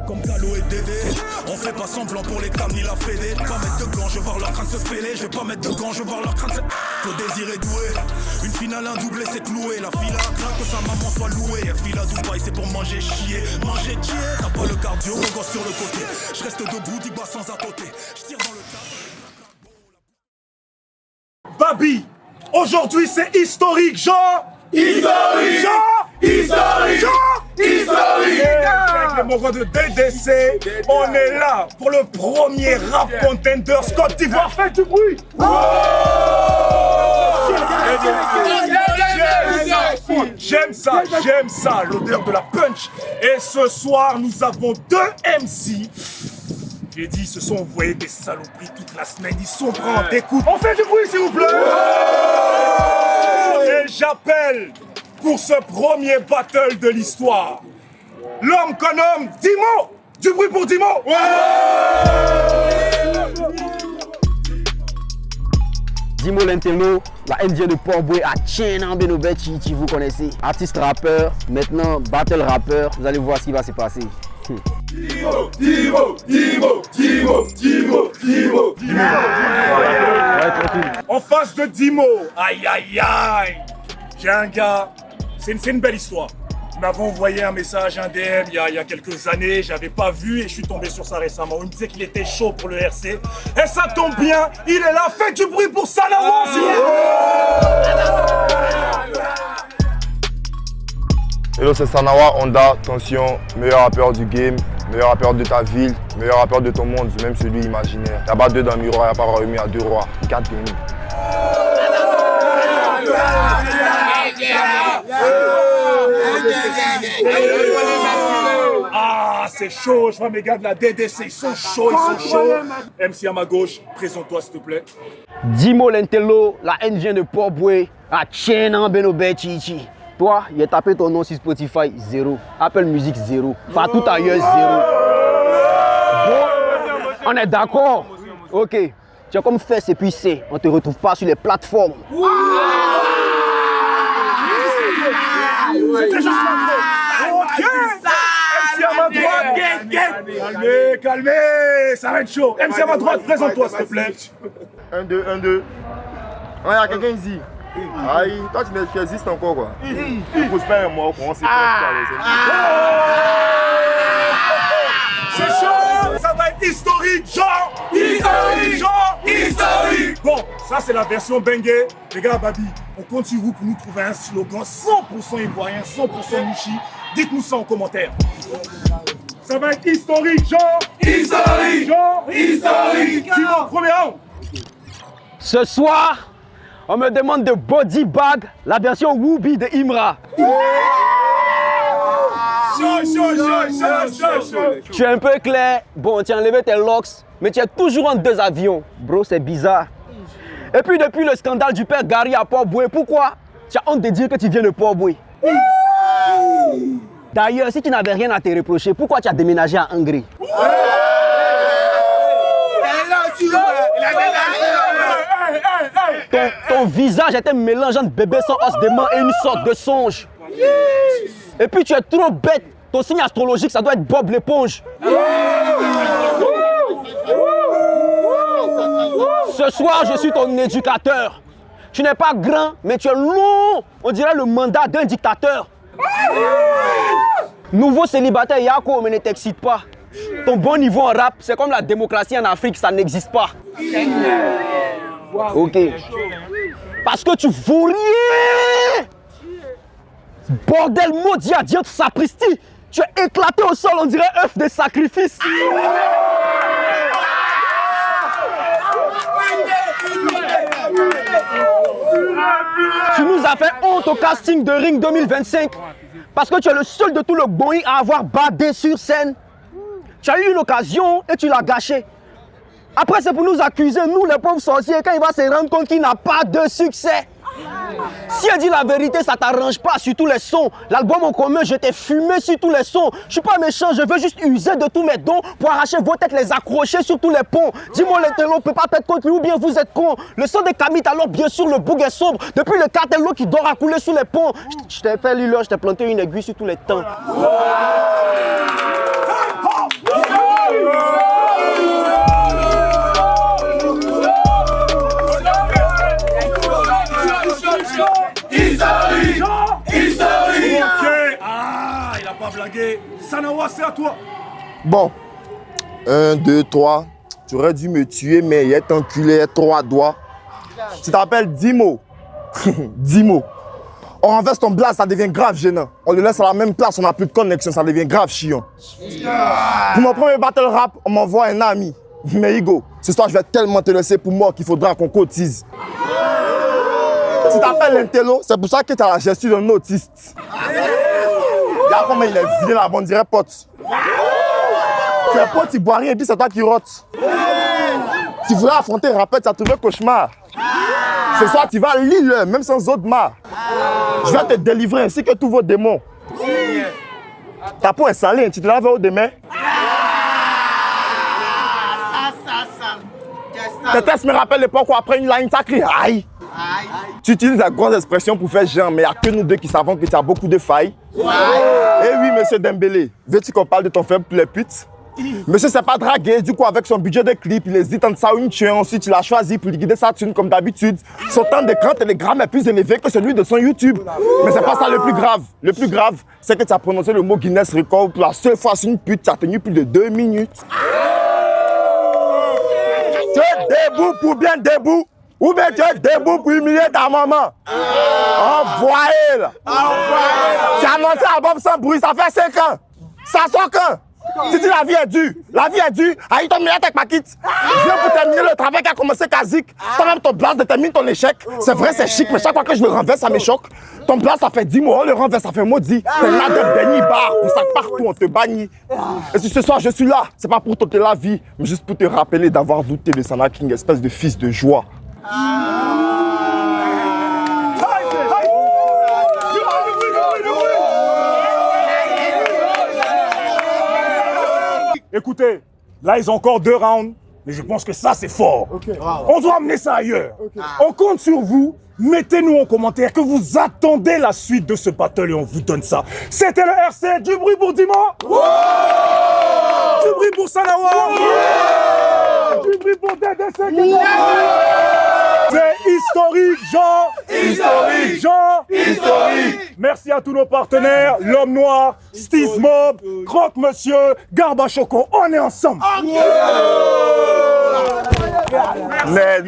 Comme Calo et Dédé, on fait pas semblant pour les cams ni la fédé. Je vais pas mettre de gants, je vais voir leur crâne se fêler. Je vais pas mettre de gants, je vais voir leur crâne se... Faut désirer doué. Une finale, un doublé, c'est cloué. La fille a craint que sa maman soit louée. Elle file à Dubaï, c'est pour manger chier. Manger chier, t'as pas le cardio, on gosse sur le côté. Je reste debout, 10 bas sans attoter. Je tire dans le tas. Babi, aujourd'hui c'est historique, genre. Historique! Genre. Historique! Genre. Historique! Avec les morons de DDC, on est là pour le premier rap contender Côte d'Ivoire. Faites du bruit! J'aime ça, l'odeur de la punch. Et ce soir, nous avons deux MC. J'ai dit, ils se sont envoyés des saloperies toute la semaine. Ils sont prêts en écoute. On fait du bruit, s'il vous plaît! Et j'appelle pour ce premier battle de l'histoire l'homme qu'on nomme Dimo. Du bruit pour Dimo. Dimo l'Intello, la NJ de Port-Boué à Tchénan Benobet Chichi, vous connaissez. Artiste rappeur, maintenant battle rappeur, vous allez voir ce qui va se passer. Dimo, Dimo, Dimo, Dimo, Dimo, Dimo, Dimo. Ouais, tranquille. En face de Dimo, aïe aïe aïe, j'ai un gars, c'est une belle histoire. Il m'avait envoyé un message, un DM il y a quelques années, j'avais pas vu et je suis tombé sur ça récemment. Il me disait qu'il était chaud pour le RC. Et ça tombe bien, il est là, faites du bruit pour Sanawa. Hello, c'est Sanawa, Honda, attention, meilleur rappeur du game, meilleur rappeur de ta ville, meilleur rappeur de ton monde, même celui imaginaire. Y'a pas deux dans le miroir, y'a pas roi, y'a deux rois, 4 gagnés. Ah, c'est chaud, je vois mes gars de la DDC, ils sont chauds. MC à ma gauche, présente-toi s'il te plaît. Dimo l'Intello, la NJ de Port-Boué à Tchénan Benobet Chichi. Toi, il a tapé ton nom sur Spotify, 0. Apple Music, 0. Partout ailleurs, 0. Bon, on est d'accord? Ok. Tu as comme fait, c'est puis c'est. On te retrouve pas sur les plateformes. C'était juste ok. MC à ma droite. Calmez, ça va être chaud. MC à ma droite, présente-toi s'il te plaît. 1, 2, 1, 2. Ouais, y'a quelqu'un ici. Aïe, toi tu existes encore quoi. Le prospère est mort, on sait pas. C'est chaud, ça va être historique, genre. Historique! Genre. Historique! Bon, ça c'est la version bengay. Les gars, Babi, on compte sur vous pour nous trouver un slogan 100% ivoirien, 100% Mushi. Dites-nous ça en commentaire. Ça va être historique, genre. Historique! Genre. Historique! Dis-moi, premier round. Ce soir, on me demande de body bag la version Wooby de Imra. Chaud. Tu es un peu clair. Bon, tu as enlevé tes locks, mais tu es toujours en 2 avions. Bro, c'est bizarre. Et puis depuis le scandale du père Gary à Port-Boué, pourquoi tu as honte de dire que tu viens de Port-Boué? D'ailleurs, si tu n'avais rien à te reprocher, pourquoi tu as déménagé à Hongrie? Ton visage était mélangeant de bébé sans os de main et une sorte de songe. Et puis tu es trop bête. Ton signe astrologique, ça doit être Bob l'éponge. Ce soir, je suis ton éducateur. Tu n'es pas grand, mais tu es long. On dirait le mandat d'un dictateur. Nouveau célibataire Yako, mais ne t'excite pas. Ton bon niveau en rap, c'est comme la démocratie en Afrique, ça n'existe pas. Ok. Parce que tu vaux rien. Bordel maudit à Dieu de sapristi. Tu es éclaté au sol, on dirait œuf de sacrifice. Tu nous as fait honte au casting de Ring 2025 parce que tu es le seul de tout le Boeing à avoir badé sur scène. Tu as eu une occasion et tu l'as gâché. Après, c'est pour nous accuser, nous les pauvres sorciers, quand il va se rendre compte qu'il n'a pas de succès. Si elle dit la vérité, ça t'arrange pas sur tous les sons. L'album en commun, je t'ai fumé sur tous les sons. Je suis pas méchant, je veux juste user de tous mes dons pour arracher vos têtes, les accrocher sur tous les ponts. Dis-moi l'intello, peut pas être contre lui ou bien vous êtes con. Le son des Kamit, alors bien sûr le boug est sombre. Depuis le cartello qui dort à couler sous les ponts. Je t'ai fait l'îlot, je t'ai planté une aiguille sur tous les temps. draguer. Sanawa, c'est à toi. Bon. 1, 2, 3. Tu aurais dû me tuer, mais il est enculé, 3 doigts. Tu t'appelles Dimo. Dimo. On renverse ton blast, ça devient grave gênant. On le laisse à la même place, on n'a plus de connexion, ça devient grave chiant. Pour mon premier battle rap, on m'envoie un ami. Mais Igo, ce soir je vais tellement te laisser pour moi qu'il faudra qu'on cotise. Tu t'appelles l'intello, c'est pour ça que tu as la gestion d'un autiste. Regarde comment il est vilain là, on dirait pote. Tes potes ils boivent rien et puis c'est toi qui rotes. Tu voulais affronter un rappel, tu as trouvé cauchemar. Ce soir tu vas Lille, même sans autre marre. Je vais te délivrer ainsi que tous vos démons. Ta peau est salée, tu te laves au demain. Tes tests me rappellent l'époque où après une ligne, ça crie aïe. Tu utilises la grosse expression pour faire genre, mais il n'y a que nous deux qui savons que tu as beaucoup de failles. Eh oui, monsieur Dembélé, veux-tu qu'on parle de ton faible pour les putes? Monsieur c'est pas dragué, du coup avec son budget de clip, il hésite entre ça ou une tueur, ensuite il a choisi pour liquider sa thune comme d'habitude. Son temps d'écran Telegram est plus élevé que celui de son YouTube. Mais c'est pas ça le plus grave. Le plus grave, c'est que tu as prononcé le mot Guinness Record pour la seule fois sur une pute, tu as tenu plus de 2 minutes. Tu es debout pour bien debout, ou bien tu es debout pour humilier ta maman. Envoyez là. Tu as annoncé l'album sans bruit, ça fait 5 ans. Ça sort quand? Tu dis la vie est dure, la vie est dure, aïe ton milliard avec ma quitte. Je viens pour terminer le travail qui a commencé Kazik. Toi-même ton blast détermine ton échec. C'est vrai, c'est chic, mais chaque fois que je le renverse, ça me choque. Ton blast, ça fait 10 mots, on le renverse, ça fait maudit. T'es là de béni bar, pour ça partout, on te bannit. Et si ce soir je suis là, c'est pas pour t'ôter la vie, mais juste pour te rappeler d'avoir douté de Sana King, espèce de fils de joie. Écoutez, là ils ont encore 2 rounds, mais je pense que ça c'est fort. On doit amener ça ailleurs. On compte sur vous. Mettez-nous en commentaire que vous attendez la suite de ce battle et on vous donne ça. C'était le RC, du bruit pour Dimo. Du bruit pour Sanawa. Du bruit pour DDC. C'est historique, genre. Historique. Genre. Historique. Merci à tous nos partenaires, l'Homme Noir, Steve Mob, Croque Monsieur, Garba Choco, on est ensemble. Mais.